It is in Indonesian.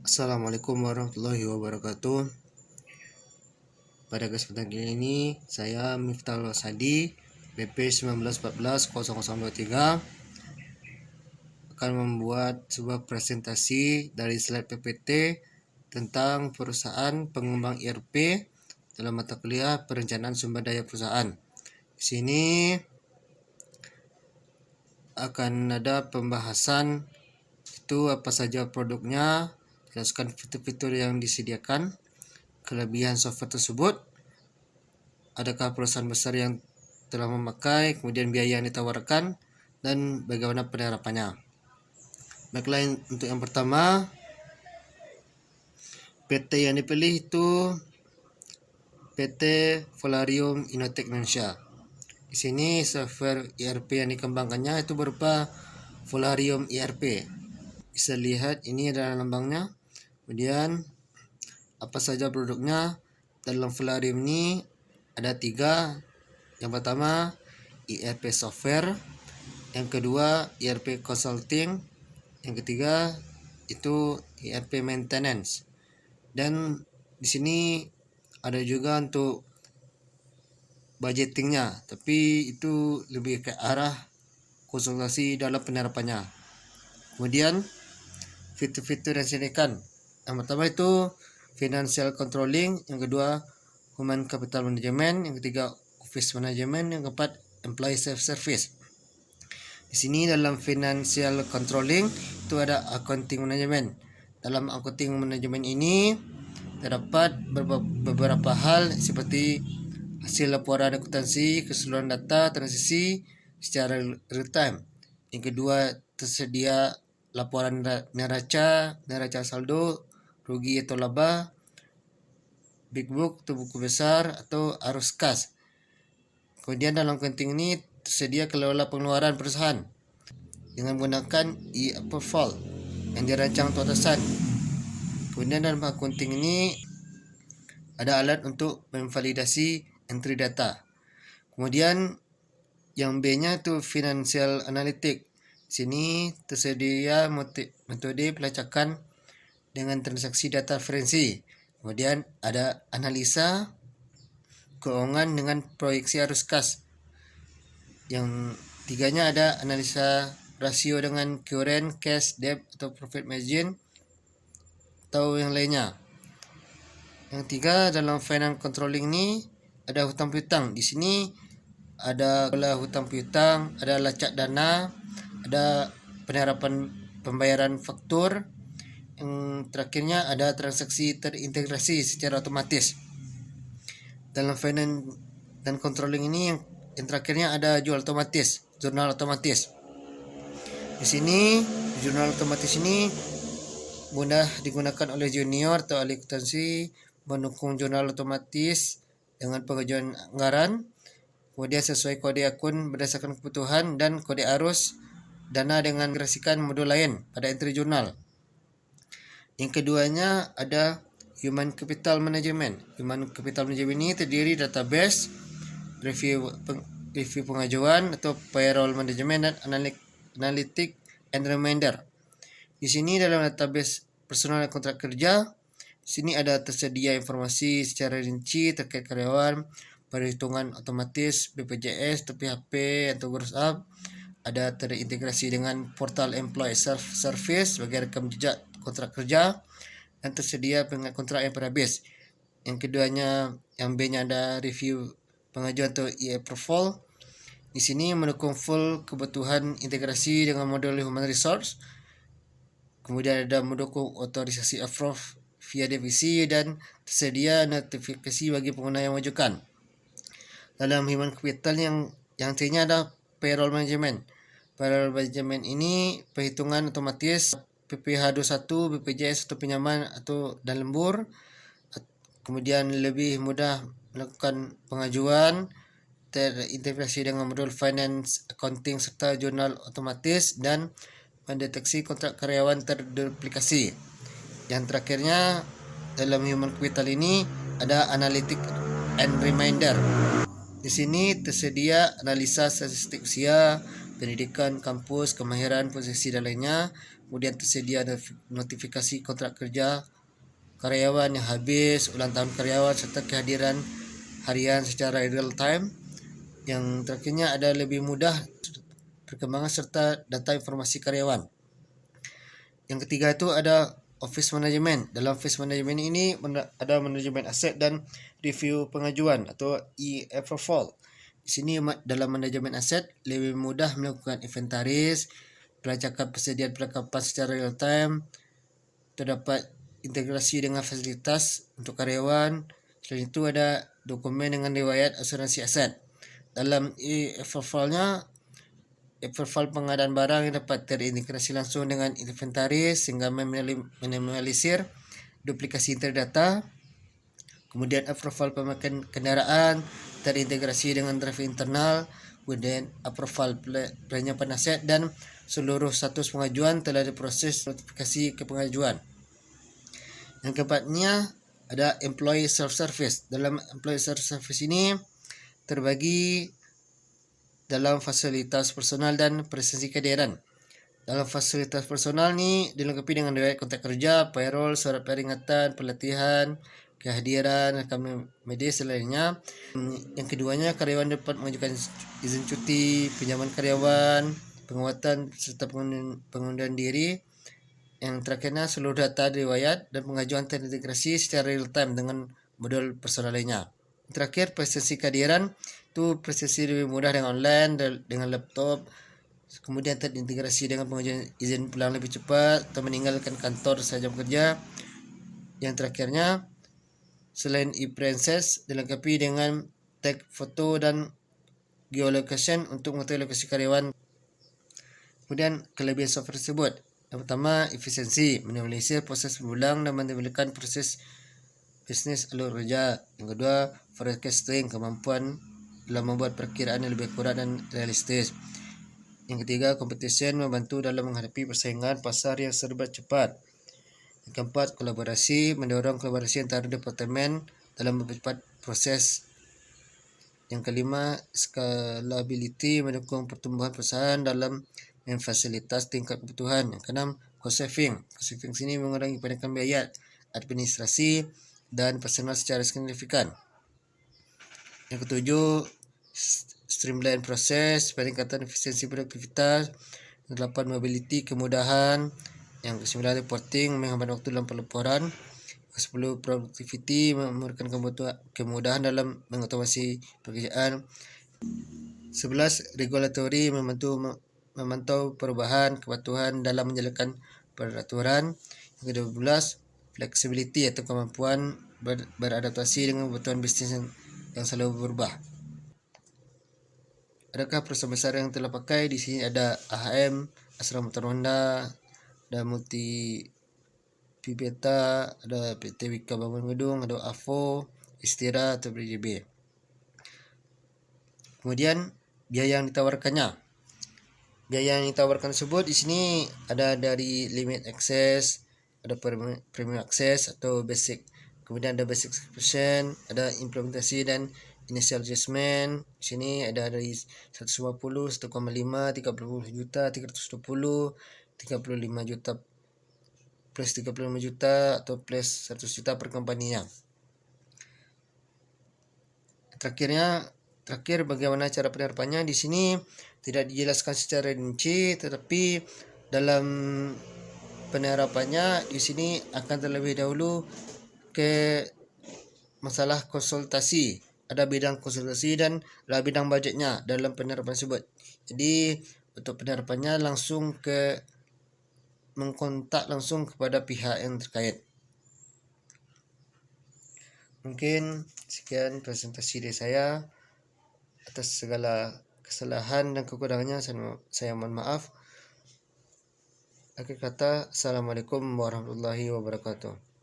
Assalamualaikum warahmatullahi wabarakatuh. Pada kesempatan kali ini saya Miftahul Sadi BP 1914-0023 akan membuat sebuah presentasi dari slide PPT tentang perusahaan pengembang ERP dalam mata kuliah perencanaan sumber daya perusahaan. Di sini akan ada pembahasan itu apa saja produknya, jelaskan fitur-fitur yang disediakan, kelebihan software tersebut, adakah perusahaan besar yang telah memakai, kemudian biaya yang ditawarkan, dan bagaimana penerapannya. Baiklah, untuk yang pertama, PT yang dipilih itu PT Volarium Innotech Indonesia. Di sini software ERP yang dikembangkannya itu berupa Volarium ERP. Bisa lihat ini adalah lambangnya. Kemudian apa saja produknya? Dalam Volarium ini ada 3. Yang pertama ERP software, yang kedua ERP consulting, yang ketiga itu ERP maintenance. Dan di sini ada juga untuk budgetingnya, tapi itu lebih ke arah konsultasi dalam penerapannya. Kemudian fitur-fitur yang disediakan, yang pertama itu financial controlling, yang kedua human capital management, yang ketiga office management, yang keempat employee self service. Di sini dalam financial controlling itu ada accounting management. Dalam accounting management ini terdapat beberapa hal seperti hasil laporan akuntansi, keseluruhan data transaksi secara real time. Yang kedua tersedia laporan neraca saldo, rugi atau laba, big book atau buku besar, atau arus kas. Kemudian dalam accounting ini tersedia kelola pengeluaran perusahaan dengan menggunakan e-approval yang dirancang untuk atasan. Kemudian dalam accounting ini ada alat untuk memvalidasi entry data. Kemudian yang B-nya itu financial analytic. Sini tersedia metode pelacakan dengan transaksi data referensi. Kemudian ada analisa keuangan dengan proyeksi arus kas. Yang tiganya ada analisa rasio dengan current, cash, debt atau profit margin atau yang lainnya. Yang tiga dalam finance controlling ini ada hutang piutang. Di sini ada hutang piutang, ada lacak dana, ada penerapan pembayaran faktur. Yang terakhirnya ada transaksi terintegrasi secara otomatis. Dalam finance dan controlling ini yang terakhirnya ada jurnal otomatis. Di sini jurnal otomatis ini mudah digunakan oleh junior atau ahli akuntansi, mendukung jurnal otomatis dengan pengajuan anggaran, kemudian sesuai kode akun berdasarkan kebutuhan, dan kode arus dana dengan integrasikan modul lain pada entry jurnal. Yang keduanya ada human capital management. Human capital management ini terdiri database, review pengajuan atau payroll management, dan analytic and reminder. Di sini dalam database personal dan kontrak kerja, di sini ada tersedia informasi secara rinci terkait karyawan, perhitungan otomatis BPJS atau PHP atau gross up, ada terintegrasi dengan portal employee self service bagi rekam jejak kontrak kerja, dan tersedia pengat kontrak yang berhabis. Yang keduanya, yang B-nya ada review pengajuan atau e-approval. Di sini mendukung full kebutuhan integrasi dengan modul human resource. Kemudian ada mendukung otorisasi approve via divisi, dan tersedia notifikasi bagi pengguna yang mengajukan. Dalam human capital yang C-nya ada payroll management. Payroll management ini perhitungan otomatis PPh 21, BPJS atau pinjaman atau dan lembur. Kemudian lebih mudah melakukan pengajuan, terintegrasi dengan modul finance, accounting serta jurnal otomatis, dan mendeteksi kontrak karyawan terduplikasi. Yang terakhirnya dalam human capital ini ada analytic and reminder. Di sini tersedia analisa statistik usia, pendidikan, kampus, kemahiran, posisi dan lainnya. Kemudian tersedia notifikasi kontrak kerja karyawan yang habis, ulang tahun karyawan serta kehadiran harian secara real time. Yang terakhirnya ada lebih mudah perkembangan serta data informasi karyawan. Yang ketiga itu ada office management. Dalam office management ini ada manajemen aset dan review pengajuan atau EFFL. Di sini dalam manajemen aset lebih mudah melakukan inventaris, pelacakan persediaan perlengkapan secara real time, terdapat integrasi dengan fasilitas untuk karyawan. Selain itu ada dokumen dengan riwayat asuransi aset. Dalam EFFL-nya, EFFL pengadaan barang yang dapat terintegrasi langsung dengan inventaris sehingga meminimalisir duplikasi interdata. Kemudian approval pemakaian kendaraan terintegrasi dengan drive internal. Kemudian approval penyiapan aset dan seluruh status pengajuan telah diproses notifikasi ke pengajuan. Yang keempatnya ada employee self-service. Dalam employee self-service ini terbagi dalam fasilitas personal dan presensi kehadiran. Dalam fasilitas personal ni dilengkapi dengan riwayat kontak kerja, payroll, surat peringatan, pelatihan, kehadiran, rekam medis dan lainnya. Yang keduanya, karyawan dapat mengajukan izin cuti, pinjaman karyawan, penguatan serta pengunduran diri. Yang terakhirnya, seluruh data riwayat dan pengajuan terintegrasi secara real time dengan modul personal lainnya. Terakhir, presensi kehadiran itu presensi lebih mudah dengan online, dengan laptop. Kemudian terintegrasi dengan pengajuan izin pulang lebih cepat atau meninggalkan kantor sejam kerja. Yang terakhirnya, selain e-princess, dilengkapi dengan tag foto dan geolocation untuk mengetahui lokasi karyawan. Kemudian kelebihan software tersebut. Yang pertama, efisiensi, minimalisir proses berulang dan menimbulkan proses bisnis alur kerja. Yang kedua, forecasting, kemampuan dalam membuat perkiraan yang lebih akurat dan realistis. Yang ketiga, competition, membantu dalam menghadapi persaingan pasar yang serba cepat. Yang keempat, kolaborasi, mendorong kolaborasi antara departemen dalam mempercepat proses. Yang kelima, scalability, mendukung pertumbuhan perusahaan dalam memfasilitas tingkat kebutuhan. Yang keenam, cost saving. Cost saving sini mengurangi kebanyakan biaya administrasi dan personal secara signifikan. Yang ketujuh, streamline proses, peningkatan efisiensi produktivitas. Yang delapan, mobility, kemudahan. Yang kesembilan, reporting, menghambat waktu dalam pelaporan. Yang kesepuluh, productivity, memberikan kemudahan dalam mengotomasi pekerjaan. 11, regulatory, memantau perubahan kepatuhan dalam menjalankan peraturan. Yang ke-12, flexibility atau kemampuan beradaptasi dengan kebutuhan bisnis yang selalu berubah. Adakah perusahaan besar yang telah pakai? Di sini ada AHM, Astra Motor Honda, ada Multi Pibeta, ada PT Wika Bangun Gedung, ada AFO, Istira atau BJB. Kemudian biaya yang ditawarkannya. Biaya yang ditawarkan tersebut di sini ada dari limit access, ada premium access atau basic. Kemudian ada basic subscription, ada implementasi dan initial adjustment. Di sini ada dari 150, 1,5, 30 juta, 320, 35 juta plus 35 juta atau plus 100 juta per company-nya. Terakhir bagaimana cara penerapannya? Di sini tidak dijelaskan secara rinci, tetapi dalam penerapannya di sini akan terlebih dahulu ke masalah konsultasi. Ada bidang konsultasi dan ada bidang budgetnya dalam penerapan tersebut. Jadi untuk penerapannya langsung mengkontak langsung kepada pihak yang terkait. Mungkin sekian presentasi dari saya. Atas segala kesalahan dan kekurangannya saya mohon maaf. Akhir kata, Assalamualaikum warahmatullahi wabarakatuh.